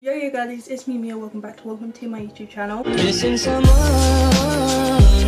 Yo guys, it's me Mia, welcome to my YouTube channel.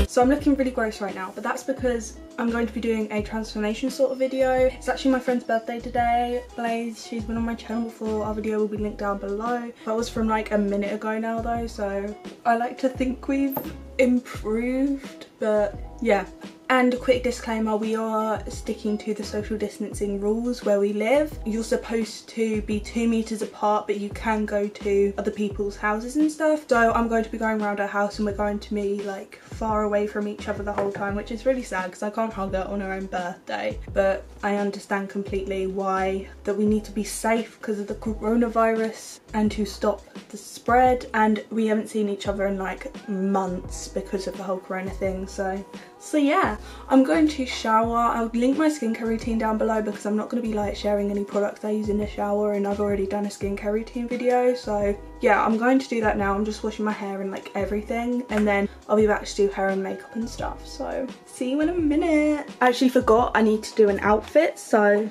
So I'm looking really gross right now, but that's because I'm going to be doing a transformation sort of video. It's actually my friend's birthday today, Blaze. She's been on my channel before, our video will be linked down below. That was from like a minute ago now though, so I like to think we've improved, but yeah. And a quick disclaimer, we are sticking to the social distancing rules where we live. You're supposed to be 2 meters apart, but you can go to other people's houses and stuff. So I'm going to be going around our house and we're going to be like far away from each other the whole time, which is really sad because I can't hug her on her own birthday. But I understand completely why that we need to be safe because of the coronavirus and to stop the spread. And we haven't seen each other in like months because of the whole corona thing. So yeah, I'm going to shower. I'll link my skincare routine down below because I'm not going to be like sharing any products I use in the shower, and I've already done a skincare routine video. So yeah, I'm going to do that now. I'm just washing my hair and like everything, and then I'll be back to do hair and makeup and stuff. So see you in a minute. I actually forgot I need to do an outfit, so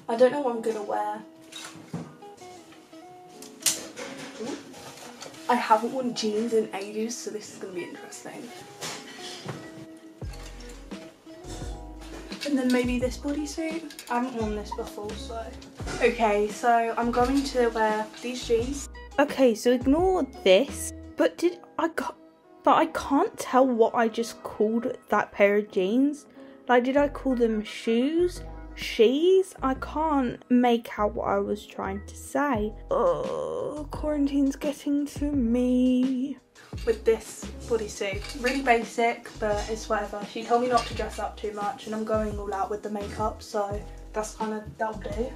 I don't know what I'm gonna wear. I haven't worn jeans in ages, so this is gonna be interesting. And then maybe this bodysuit. I haven't worn this before, so. Okay, so I'm going to wear these jeans. Okay, so ignore this, but I can't tell what I just called that pair of jeans. Like, did I call them shoes? She's? I can't make out what I was trying to say. Oh, quarantine's getting to me. With this bodysuit, really basic, but it's whatever. She told me not to dress up too much, and I'm going all out with the makeup, so that's that'll do.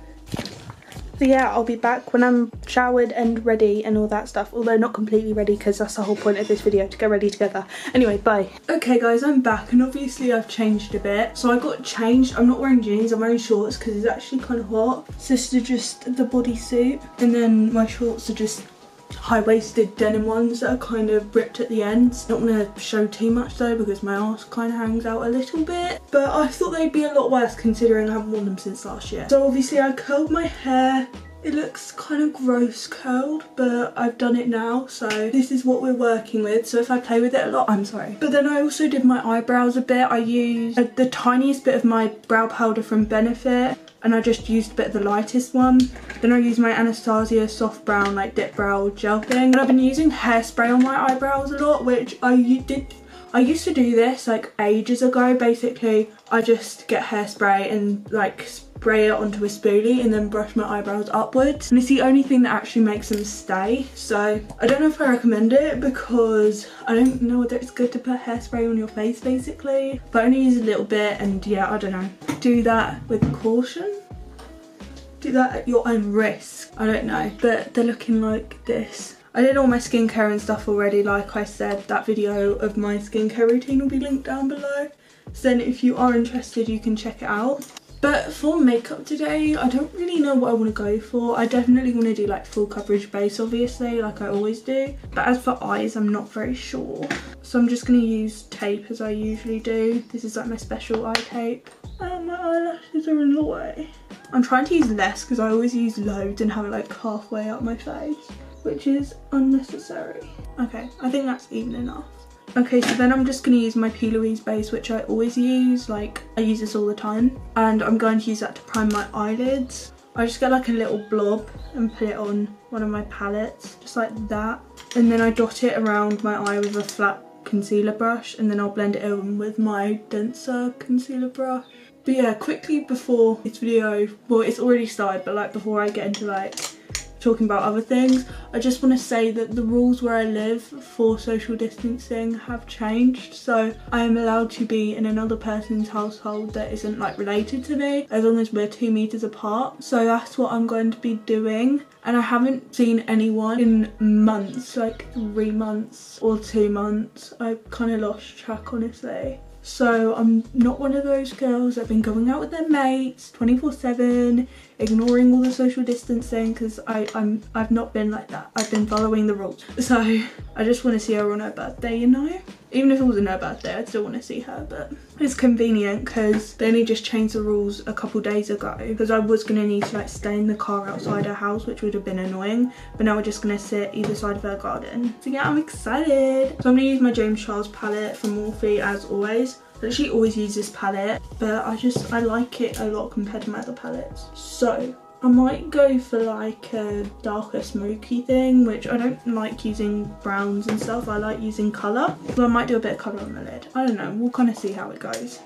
So yeah, I'll be back when I'm showered and ready and all that stuff, although not completely ready because that's the whole point of this video, to get ready together. Anyway, bye. Okay guys, I'm back, and obviously I've changed a bit. So I got changed. I'm not wearing jeans, I'm wearing shorts because it's actually kind of hot. So this is just the bodysuit, and then my shorts are just high-waisted denim ones that are kind of ripped at the ends. Don't want to show too much though because my arse kind of hangs out a little bit, but I thought they'd be a lot worse considering I haven't worn them since last year. So obviously I curled my hair. It looks kind of gross curled, but I've done it now, so this is what we're working with. So if I play with it a lot, I'm sorry. But then I also did my eyebrows a bit. I used the tiniest bit of my brow powder from Benefit, and I just used a bit of the lightest one. Then I used my Anastasia soft brown like dip brow gel thing. And I've been using hairspray on my eyebrows a lot, which I used to do this like ages ago. Basically, I just get hairspray and like spray it onto a spoolie and then brush my eyebrows upwards. And it's the only thing that actually makes them stay. So I don't know if I recommend it because I don't know whether it's good to put hairspray on your face basically. But I only use a little bit, and yeah, I don't know. Do that with caution. Do that at your own risk. I don't know. But they're looking like this. I did all my skincare and stuff already, like I said. That video of my skincare routine will be linked down below. So then if you are interested, you can check it out. But for makeup today, I don't really know what I want to go for. I definitely want to do like full coverage base, obviously, like I always do. But as for eyes, I'm not very sure. So I'm just going to use tape as I usually do. This is like my special eye tape. And my eyelashes are in the way. I'm trying to use less because I always use loads and have it like halfway up my face, which is unnecessary. Okay, I think that's even enough. Okay, so then I'm just going to use my P. Louise base, which I always use. Like, I use this all the time. And I'm going to use that to prime my eyelids. I just get like a little blob and put it on one of my palettes, just like that. And then I dot it around my eye with a flat concealer brush, and then I'll blend it in with my denser concealer brush. But yeah, quickly before this video, well, it's already started, but like before I get into like talking about other things, I just want to say that the rules where I live for social distancing have changed. So I am allowed to be in another person's household that isn't like related to me, as long as we're 2 meters apart. So that's what I'm going to be doing. And I haven't seen anyone in months, like 3 months or 2 months. I've kind of lost track, honestly. So I'm not one of those girls that have been going out with their mates 24/7, ignoring all the social distancing, because I've not been like that. I've been following the rules. So I just want to see her on her birthday, you know? Even if it wasn't her birthday, I'd still want to see her, but it's convenient because they only just changed the rules a couple days ago, because I was going to need to like stay in the car outside her house, which would have been annoying, but now we're just going to sit either side of her garden. So yeah, I'm excited. So I'm going to use my James Charles palette from Morphe as always. I literally always use this palette, but I like it a lot compared to my other palettes. So I might go for like a darker smoky thing, which I don't like using browns and stuff. I like using colour. So I might do a bit of colour on the lid. I don't know, we'll kind of see how it goes.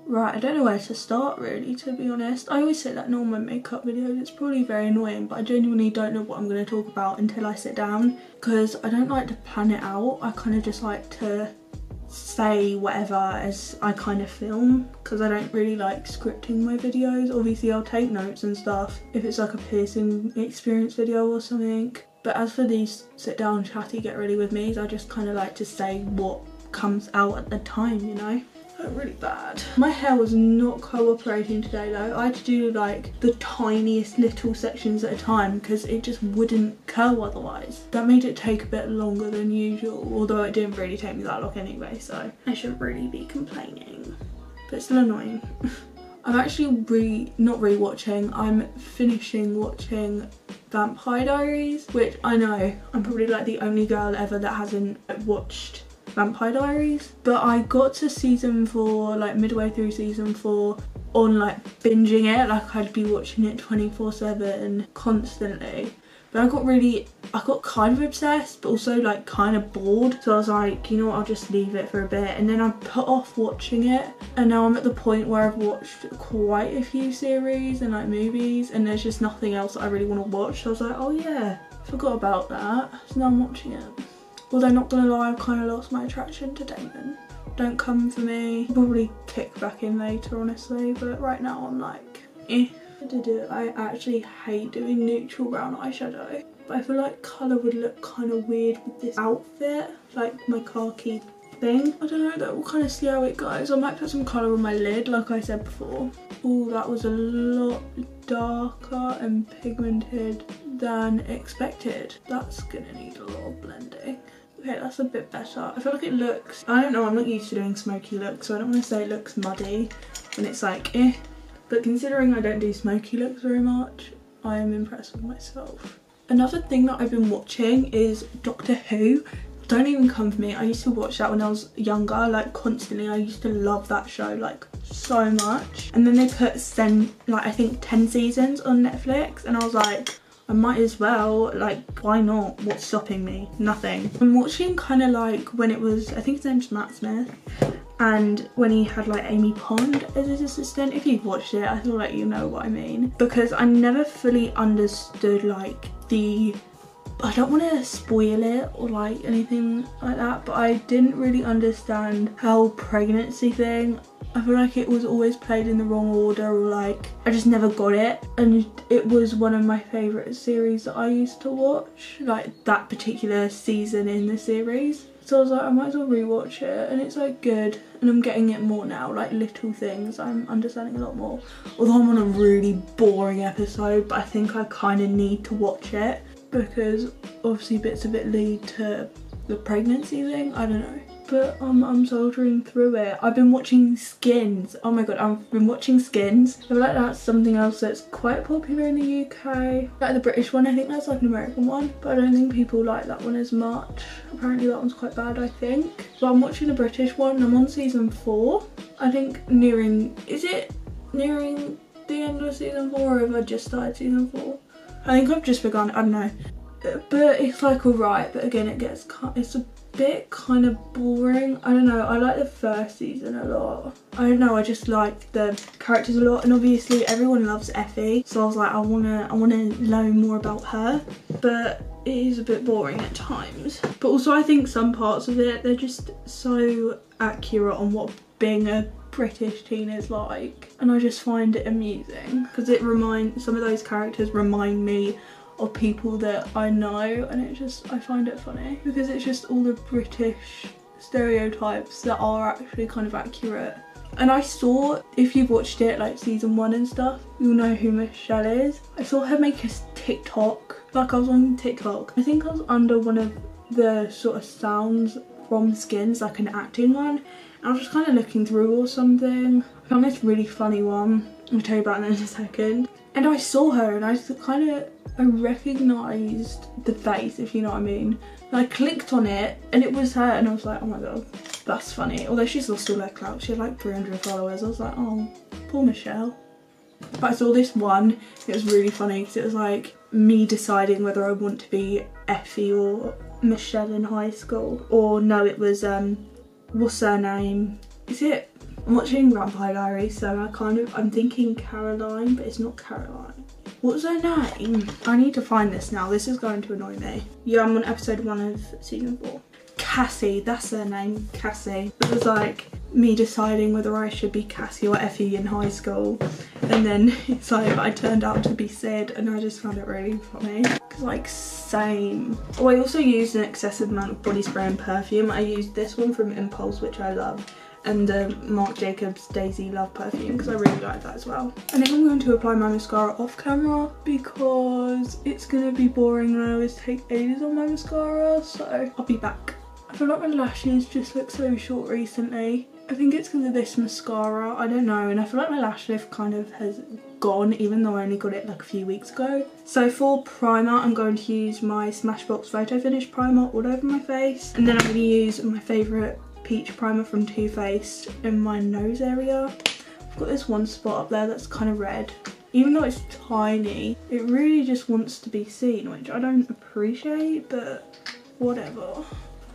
Right, I don't know where to start really, to be honest. I always say that in all my makeup videos. It's probably very annoying, but I genuinely don't know what I'm going to talk about until I sit down, because I don't like to plan it out. I kind of just like to say whatever as I kind of film, because I don't really like scripting my videos. Obviously I'll take notes and stuff if it's like a piercing experience video or something, but as for these sit down chatty get ready with me's, I just kind of like to say what comes out at the time, you know. Really bad. My hair was not cooperating today though. I had to do like the tiniest little sections at a time because it just wouldn't curl otherwise. That made it take a bit longer than usual, although it didn't really take me that long anyway, so I shouldn't really be complaining, but it's still annoying. I'm actually not rewatching, I'm finishing watching Vampire Diaries, which I know I'm probably like the only girl ever that hasn't watched Vampire Diaries, but I got to season 4, like midway through season 4, on like binging it. Like I'd be watching it 24/7 constantly, but I got kind of obsessed, but also like kind of bored, so I was like, you know what, I'll just leave it for a bit, and then I put off watching it, and now I'm at the point where I've watched quite a few series and like movies, and there's just nothing else that I really want to watch, so I was like, oh yeah, forgot about that, so now I'm watching it. Although not gonna lie, I've kind of lost my attraction to Damon. Don't come for me. I'll probably kick back in later, honestly, but right now I'm like, eh. I actually hate doing neutral brown eyeshadow, but I feel like colour would look kind of weird with this outfit, like my khaki thing. I don't know though, we'll kind of see how it goes. I might put some colour on my lid, like I said before. Oh, that was a lot darker and pigmented than expected. That's gonna need a lot of blending. Okay, that's a bit better. I feel like it looks, I don't know, I'm not used to doing smoky looks, so I don't want to say it looks muddy when it's like eh. But considering I don't do smoky looks very much, I am impressed with myself. Another thing that I've been watching is Doctor Who. Don't even come for me. I used to watch that when I was younger, like constantly. I used to love that show like so much. And then they put like I think 10 seasons on Netflix, and I was like, I might as well, like why not? What's stopping me? Nothing. I'm watching kind of like when it was, I think his name's Matt Smith, and when he had like Amy Pond as his assistant. If you've watched it, I feel like you know what I mean, because I never fully understood like I don't want to spoil it or like anything like that, but I didn't really understand how pregnancy thing, I feel like it was always played in the wrong order, or like I just never got it, and it was one of my favourite series that I used to watch, like that particular season in the series. So I was like, I might as well rewatch it, and it's like good, and I'm getting it more now, like little things I'm understanding a lot more. Although I'm on a really boring episode, but I think I kind of need to watch it because obviously bits of it lead to the pregnancy thing, I don't know. But I'm soldiering through it. I've been watching Skins. Oh my god, I've been watching Skins. I feel like that's something else that's quite popular in the UK. Like the British one, I think that's like an American one, but I don't think people like that one as much. Apparently that one's quite bad, I think. But I'm watching the British one. I'm on season 4. I think is it nearing the end of season 4, or have I just started season 4? I think I've just begun, I don't know. But it's like alright, but again it's a bit kind of boring. I don't know, I like the first season a lot. I don't know, I just like the characters a lot, and obviously everyone loves Effie, so I was like, I wanna learn more about her, but it is a bit boring at times. But also I think some parts of it, they're just so accurate on what being a British teen is like, and I just find it amusing because some of those characters remind me of people that I know, and I find it funny because it's just all the British stereotypes that are actually kind of accurate. And I saw, if you've watched it like season 1 and stuff, you'll know who Michelle is. I saw her make a TikTok, like I was on TikTok, I think I was under one of the sort of sounds from skins, like an acting one. And I was just kind of looking through or something. I found this really funny one. I'll tell you about it in a second. And I saw her and I recognised the face, if you know what I mean. And I clicked on it and it was her, and I was like, oh my god, that's funny. Although she's lost all her clout, she had like 300 followers. I was like, oh, poor Michelle. But I saw this one, it was really funny because it was like me deciding whether I want to be Effie or Michelle in high school. Or no, it was, what's her name? Is it? I'm watching Vampire Diaries, so I'm thinking Caroline, but it's not Caroline. What's her name? I need to find this now. This is going to annoy me. Yeah, I'm on episode 1 of season 4. Cassie, that's her name, Cassie. It was like me deciding whether I should be Cassie or Effie in high school. And then it's like I turned out to be Sid, and I just found it really funny. Cause like, same. Oh, I also used an excessive amount of body spray and perfume. I used this one from Impulse, which I love, and the Marc Jacobs Daisy Love perfume, because I really like that as well. I think I'm going to apply my mascara off camera because it's going to be boring and I always take ages on my mascara, so I'll be back. I feel like my lashes just look so short recently. I think it's because of this mascara, I don't know, and I feel like my lash lift kind of has gone, even though I only got it like a few weeks ago. So for primer, I'm going to use my Smashbox Photo Finish primer all over my face, and then I'm going to use my favourite peach primer from Too Faced in my nose area. I've got this one spot up there that's kind of red. Even though it's tiny, it really just wants to be seen, which I don't appreciate, but whatever.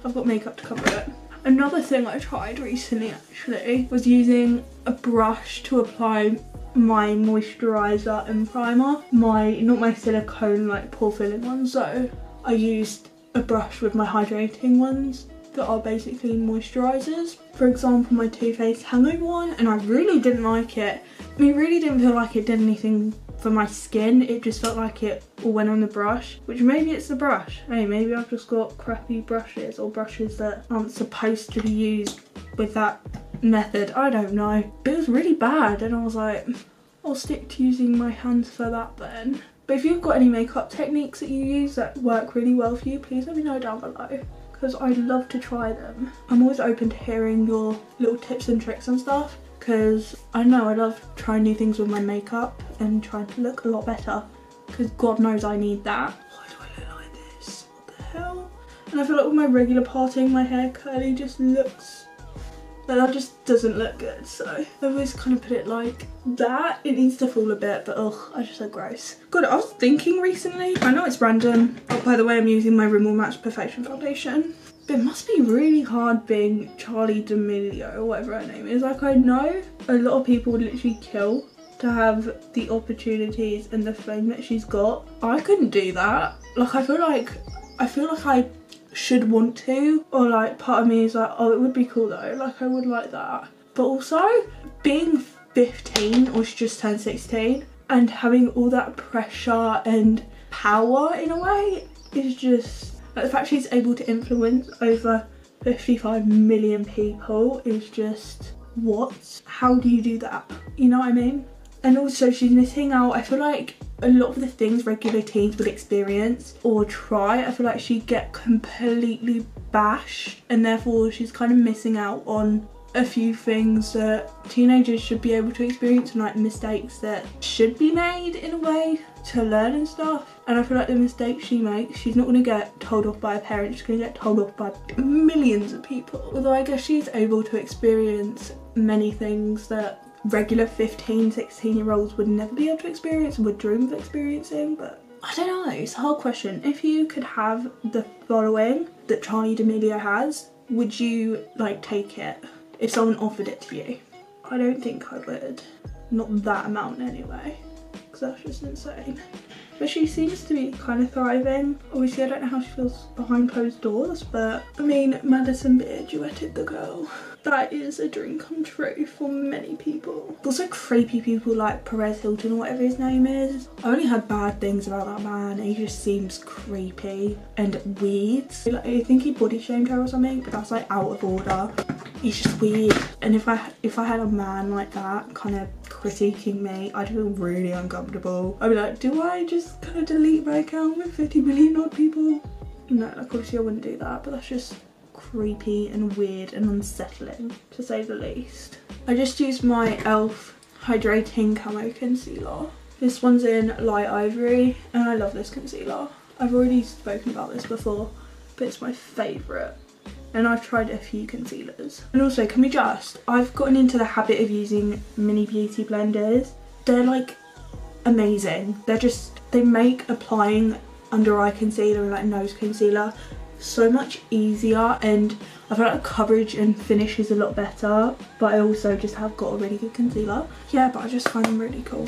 I've got makeup to cover it. Another thing I tried recently actually was using a brush to apply my moisturiser and primer. Not my silicone like pore filling ones, so I used a brush with my hydrating ones that are basically moisturisers. For example, my Too Faced Hangover one, and I really didn't like it. I mean, really didn't feel like it did anything for my skin. It just felt like it all went on the brush, which maybe it's the brush. Hey, maybe I've just got crappy brushes, or brushes that aren't supposed to be used with that method. I don't know. But it was really bad, and I was like, I'll stick to using my hands for that then. But if you've got any makeup techniques that you use that work really well for you, please let me know down below, because I'd love to try them. I'm always open to hearing your little tips and tricks and stuff, because I know I love trying new things with my makeup and trying to look a lot better, because God knows I need that. Why do I look like this? What the hell? And I feel like with my regular parting, my hair curly just looks, that just doesn't look good, so I always kind of put it like that. It needs to fall a bit, but ugh, I just look gross. God, I was thinking recently, I know it's random, oh, by the way, I'm using my Rimmel Match Perfection foundation, but it must be really hard being Charli D'Amelio, or whatever her name is. Like, I know a lot of people would literally kill to have the opportunities and the fame that she's got. I couldn't do that. Like, I feel like I should want to, or like part of me is like, oh, it would be cool though, like I would like that. But also being 15, or she just turned 16, and having all that pressure and power in a way is just, like, the fact she's able to influence over 55 million people is just, what? How do you do that? You know what I mean? And also she's missing out, I feel like a lot of the things regular teens would experience or try, I feel like she'd get completely bashed, and therefore she's kind of missing out on a few things that teenagers should be able to experience, and like mistakes that should be made in a way to learn and stuff. And I feel like the mistakes she makes, she's not going to get told off by a parent, she's going to get told off by millions of people. Although I guess she's able to experience many things that regular 15, 16-year-olds would never be able to experience and would dream of experiencing. But I don't know, it's a whole question. If you could have the following that Charli D'Amelio has, would you like take it if someone offered it to you? I don't think I would. Not that amount anyway, because that's just insane. But she seems to be kind of thriving. Obviously I don't know how she feels behind closed doors, but I mean, Madison Beer duetted the girl. That is a dream come true for many people. Also creepy people like Perez Hilton or whatever his name is. I only heard bad things about that man. He just seems creepy and weird. Like, I think he body shamed her or something, but that's like out of order. He's just weird. And if I had a man like that kind of critiquing me, I'd feel really uncomfortable. I'd be like, do I just kind of delete my account with 50 million odd people? No, like obviously I wouldn't do that, but that's just creepy and weird and unsettling, to say the least. I just used my e.l.f. Hydrating Camo Concealer. This one's in Light Ivory, and I love this concealer. I've already spoken about this before, but it's my favourite. And I've tried a few concealers. And also, I've gotten into the habit of using mini beauty blenders. They're like amazing. They make applying under eye concealer and like nose concealer so much easier, and I feel like the coverage and finish is a lot better, but I also just have got a really good concealer. Yeah, but I just find them really cool.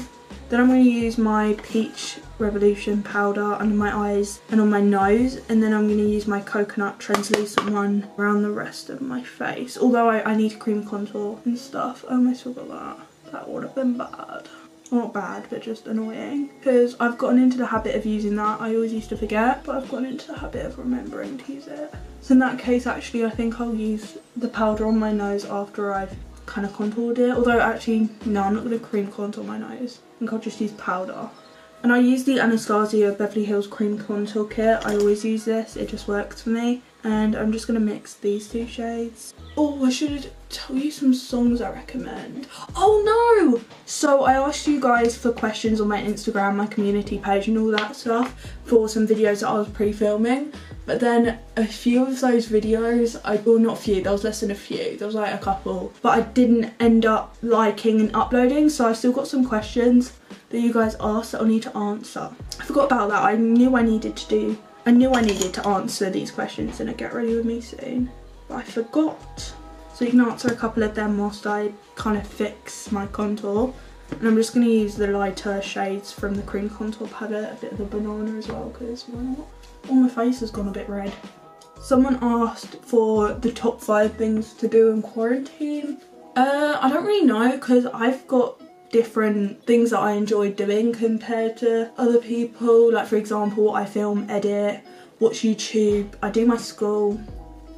Then I'm going to use my Peach Revolution powder under my eyes and on my nose, and then I'm going to use my coconut translucent one around the rest of my face. Although I need cream contour and stuff. I almost forgot that. That would have been bad. Not bad, but just annoying, because I've gotten into the habit of using that. I always used to forget, but I've gotten into the habit of remembering to use it. So in that case, actually, I think I'll use the powder on my nose after I've kind of contoured it. Although actually, no, I'm not going to cream contour my nose. I think I'll just use powder. And I use the Anastasia Beverly Hills Cream Contour Kit. I always use this, it just works for me. And I'm just going to mix these two shades. Oh, I should tell you some songs I recommend. Oh no! So I asked you guys for questions on my Instagram, my community page and all that stuff for some videos that I was pre-filming. But then a few of those videos, well not a few, there was less than a few, there was like a couple. But I didn't end up liking and uploading, so I've still got some questions that you guys asked that I'll need to answer. I forgot about that. I knew I needed to answer these questions in a Get Ready With Me soon, but I forgot. So you can answer a couple of them whilst I kind of fix my contour. And I'm just going to use the lighter shades from the cream contour palette, a bit of the banana as well, because why not? Oh, my face has gone a bit red. Someone asked for the top 5 things to do in quarantine. I don't really know, because I've got different things that I enjoy doing compared to other people. Like for example, I film, edit, watch YouTube. I do my school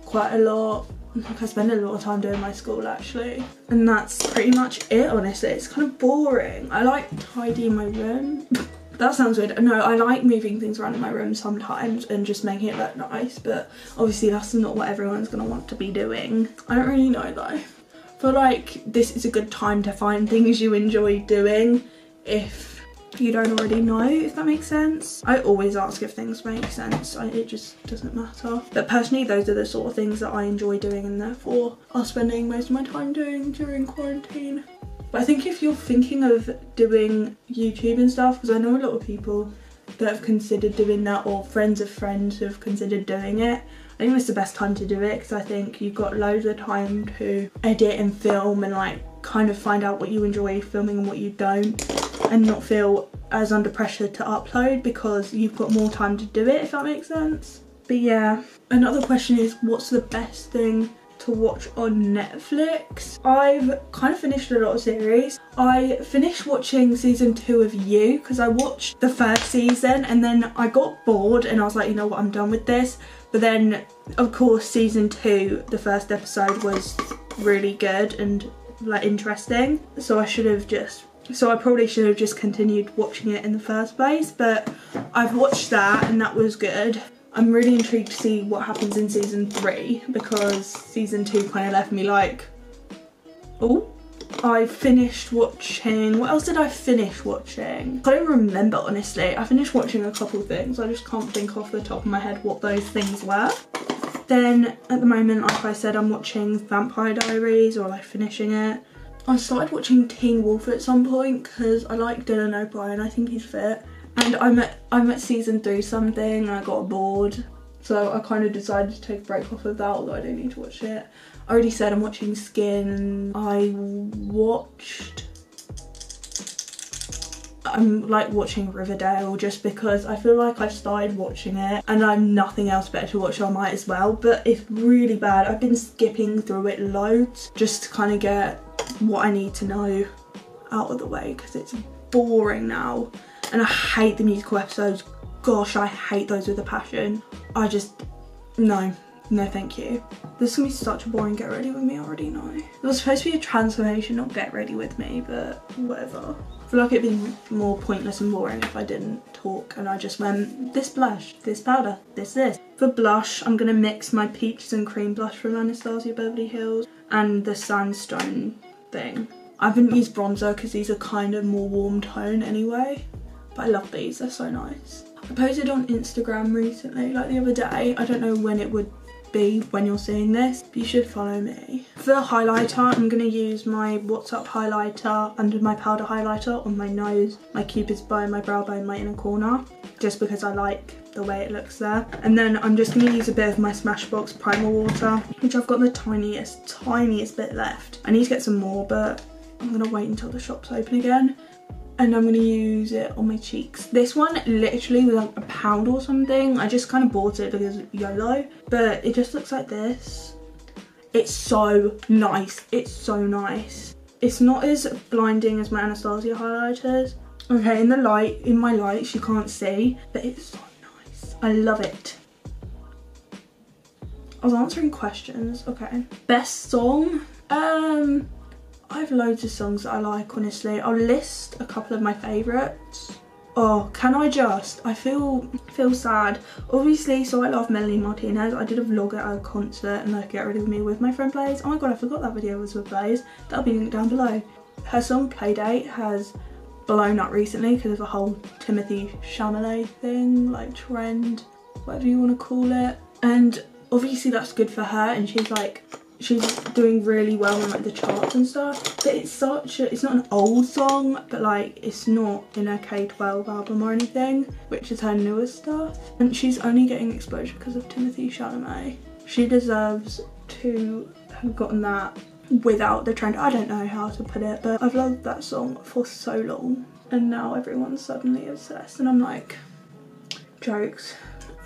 quite a lot. Like I spend a lot of time doing my school actually. And that's pretty much it, honestly. It's kind of boring. I like tidying my room. That sounds weird. No, I like moving things around in my room sometimes and just making it look nice, but obviously that's not what everyone's gonna want to be doing. I don't really know though. I feel like this is a good time to find things you enjoy doing if you don't already know, if that makes sense. I always ask if things make sense, it just doesn't matter. But personally, those are the sort of things that I enjoy doing and therefore are spending most of my time doing during quarantine. But I think if you're thinking of doing YouTube and stuff, because I know a lot of people that have considered doing that, or friends of friends who have considered doing it, I think it's the best time to do it, because I think you've got loads of time to edit and film and like kind of find out what you enjoy filming and what you don't, and not feel as under pressure to upload because you've got more time to do it, if that makes sense. But yeah, another question is, what's the best thing to watch on Netflix? I've kind of finished a lot of series. I finished watching season 2 of You because I watched the first season and then I got bored and I was like, you know what, I'm done with this. But then of course season 2, the first episode was really good and like interesting, so I probably should have just continued watching it in the first place, but I've watched that and that was good. I'm really intrigued to see what happens in season 3 because season 2 kind of left me like, oh. I finished watching, what else did I finish watching? I don't remember honestly. I finished watching a couple things. I just can't think off the top of my head what those things were. Then at the moment, like I said, I'm watching Vampire Diaries, or like finishing it. I started watching Teen Wolf at some point because I like Dylan O'Brien, I think he's fit. And I'm at season 3 something and I got bored. So I kind of decided to take a break off of that, although I don't need to watch it. I already said I'm watching Skin. I'm like watching Riverdale just because I feel like I've started watching it and I have nothing else better to watch, so I might as well. But it's really bad. I've been skipping through it loads just to kind of get what I need to know out of the way because it's boring now. And I hate the musical episodes. Gosh, I hate those with a passion. I just, no thank you. This is gonna be such a boring Get Ready With Me, I already know. It was supposed to be a transformation, not Get Ready With Me, but whatever. I feel like it'd be more pointless and boring if I didn't talk and I just went, this blush, this powder, this. For blush, I'm going to mix my Peaches and Cream blush from Anastasia Beverly Hills and the Sandstone thing. I haven't used bronzer because these are kind of more warm tone anyway, but I love these, they're so nice. I posted on Instagram recently, like the other day. I don't know when it would be when you're seeing this, but you should follow me. For the highlighter, I'm going to use my What's Up highlighter under my powder highlighter on my nose, my Cupid's bow, my brow bone, my inner corner, just because I like the way it looks there. And then I'm just going to use a bit of my Smashbox primer water, which I've got the tiniest bit left. I need to get some more, but I'm going to wait until the shop's open again. And I'm going to use it on my cheeks. This one literally was like £1 or something. I just kind of bought it because it's YOLO. But it just looks like this. It's so nice. It's so nice. It's not as blinding as my Anastasia highlighters. Okay, in my lights you can't see, but it's so nice. I love it. I was answering questions. Okay. Best song? I have loads of songs that I like, honestly. I'll list a couple of my favourites. Oh, Can I Just? I feel sad. Obviously, So I Love Melanie Martinez. I did a vlog at a concert and Get Rid of Me with my friend Blaze. Oh my god, I forgot that video was with Blaze. That'll be linked down below. Her song Playdate has blown up recently because of the whole Timothy Chalamet thing, like trend, whatever you want to call it. And obviously that's good for her, and she's doing really well in like the charts and stuff. But it's not an old song, but like it's not in her K12 album or anything, which is her newest stuff. And she's only getting exposure because of Timothy Chalamet. She deserves to have gotten that without the trend. I don't know how to put it, but I've loved that song for so long, and now everyone's suddenly obsessed, and I'm like, jokes.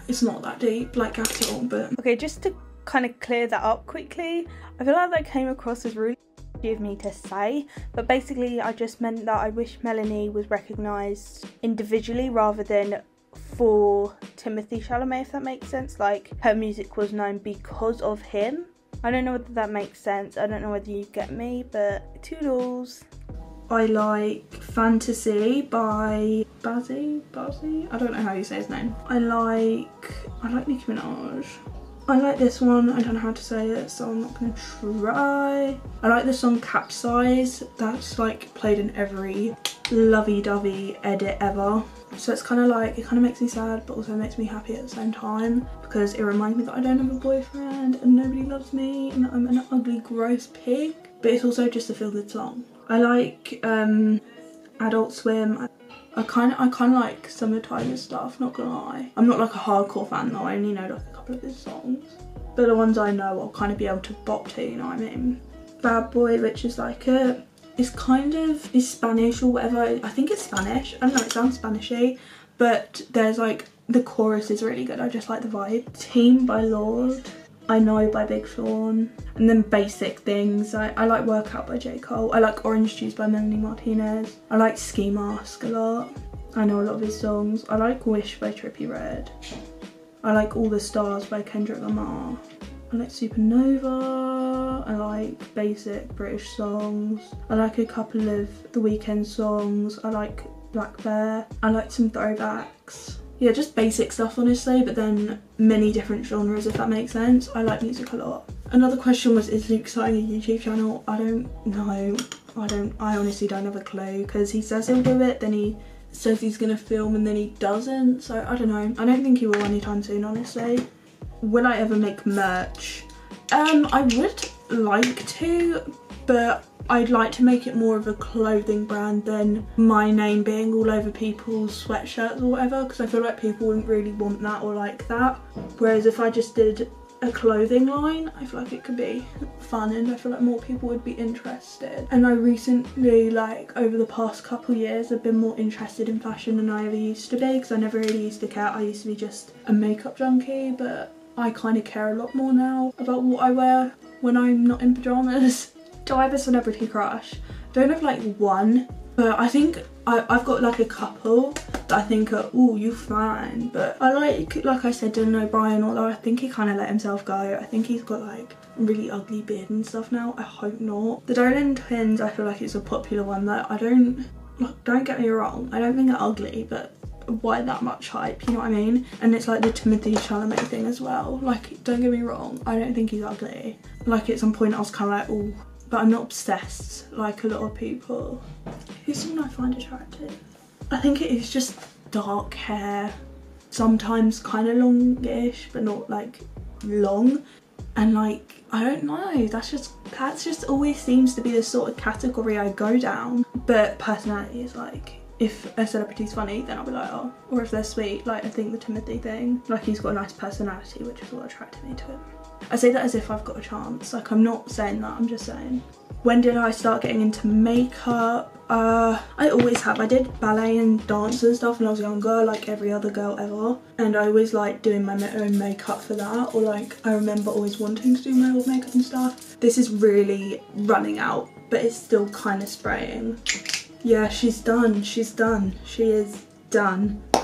It's not that deep, like at all, but... Okay, just to kind of clear that up quickly, I feel like that came across as really of me to say, but basically I just meant that I wish Melanie was recognised individually rather than for Timothy Chalamet, if that makes sense. Like, her music was known because of him. I don't know whether that makes sense. I don't know whether you get me, but toodles. I like Fantasy by Bazzi? I don't know how you say his name. I like Nicki Minaj. I like this one. I don't know how to say it, so I'm not gonna try. I like the song Capsize. That's like played in every lovey-dovey edit ever. So it's kind of like, it kind of makes me sad, but also makes me happy at the same time, because it reminds me that I don't have a boyfriend and nobody loves me and that I'm an ugly, gross pig. But it's also just a feel-good song. I like Adult Swim. I kind of like some of Tyler's stuff, not gonna lie. I'm not like a hardcore fan though, I only know like a couple of his songs. But the ones I know I'll kind of be able to bop to, you know what I mean? Bad Boy, which is like it's Spanish or whatever. I think it's Spanish. I don't know, it sounds Spanishy. But there's like, the chorus is really good. I just like the vibe. Team by Lorde. I Know by Big Sean. And then Basic Things. I like Workout by J. Cole. I like Orange Juice by Melanie Martinez. I like Ski Mask a lot. I know a lot of his songs. I like Wish by Trippie Redd. I like All the Stars by Kendrick Lamar. I like Supernova. I like basic British songs. I like a couple of The Weeknd songs. I like Black Bear. I like some throwbacks. Yeah, just basic stuff honestly, but then many different genres, if that makes sense. I like music a lot. Another question was, is Luke starting a YouTube channel? I don't know. I honestly don't have a clue, because he says he'll do it, then he says he's gonna film and then he doesn't. So I don't know. I don't think he will anytime soon, honestly. Will I ever make merch? I would like to, but I'd like to make it more of a clothing brand than my name being all over people's sweatshirts or whatever, because I feel like people wouldn't really want that or like that. Whereas if I just did a clothing line, I feel like it could be fun and I feel like more people would be interested. And I recently, like over the past couple years, I've been more interested in fashion than I ever used to be, because I never really used to care. I used to be just a makeup junkie, but I kind of care a lot more now about what I wear when I'm not in pyjamas. Do I have a celebrity crush? I don't have like one, but I think I've got like a couple that I think are, ooh, you fine. But I like I said, Dylan O'Brien, although I think he kind of let himself go. I think he's got like a really ugly beard and stuff now. I hope not. The Dolan twins, I feel like it's a popular one that I don't like, don't get me wrong, I don't think they're ugly, but why that much hype, you know what I mean? And it's like the Timothy Chalamet thing as well. Like, don't get me wrong, I don't think he's ugly. Like, at some point I was kind of like, oh, but I'm not obsessed like a lot of people. Who's someone I find attractive? I think it is just dark hair, sometimes kind of longish, but not like long. And like, I don't know, that's just always seems to be the sort of category I go down. But personality is like, if a celebrity's funny, then I'll be like, oh. Or if they're sweet, like I think the Timothy thing, like he's got a nice personality, which is what attracted me to him. I say that as if I've got a chance, like I'm not saying that, I'm just saying. When did I start getting into makeup? I always have. I did ballet and dance and stuff when I was younger, like every other girl ever. And I always liked doing my own makeup for that, or like I remember always wanting to do my own makeup and stuff. This is really running out, but it's still kind of spraying. Yeah, she's done, she is done.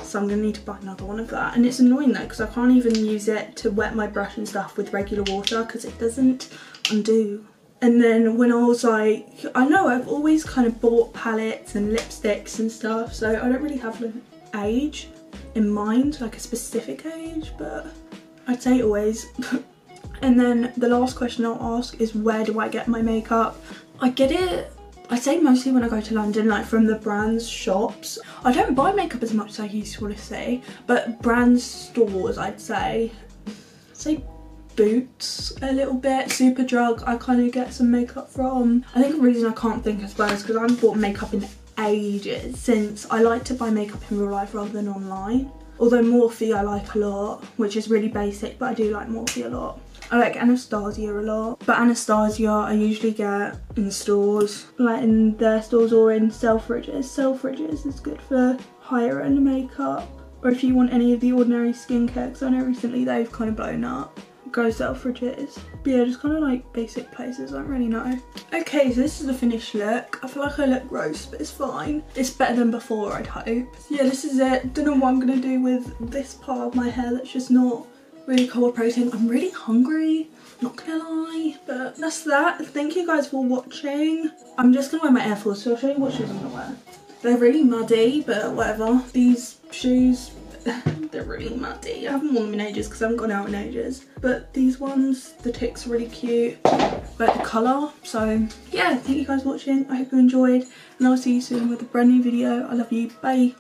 So I'm gonna need to buy another one of that. And it's annoying though, because I can't even use it to wet my brush and stuff with regular water because it doesn't undo. And then when I was like, I know I've always kind of bought palettes and lipsticks and stuff, so I don't really have an age in mind, like a specific age, but I'd say always. And then the last question I'll ask is, where do I get my makeup? I get it, I'd say mostly when I go to London, like from the brands shops. I don't buy makeup as much as I used to, honestly, but brand stores, I'd say Boots a little bit. Superdrug I kind of get some makeup from. I think the reason I can't think as well is because I haven't bought makeup in ages, since I like to buy makeup in real life rather than online. Although Morphe I like a lot, which is really basic, but I do like Morphe a lot. I like Anastasia a lot, but Anastasia I usually get in stores, like in their stores or in Selfridges. Selfridges is good for higher end makeup, or if you want any of the Ordinary skincare, because I know recently they've kind of blown up. Go Selfridges. But yeah, just kind of like basic places, I don't really know. Okay, so this is the finished look. I feel like I look gross, but it's fine. It's better than before, I'd hope. So yeah, this is it. Don't know what I'm gonna do with this part of my hair that's just not really cooperating. I'm really hungry, not gonna lie, but that's that. Thank you guys for watching. I'm just gonna wear my Air Force, so I'll show you what shoes I'm gonna wear. They're really muddy, but whatever. These shoes, they're really muddy. I haven't worn them in ages because I haven't gone out in ages. But these ones, the ticks are really cute. Like the colour. So yeah, thank you guys for watching. I hope you enjoyed. And I'll see you soon with a brand new video. I love you. Bye.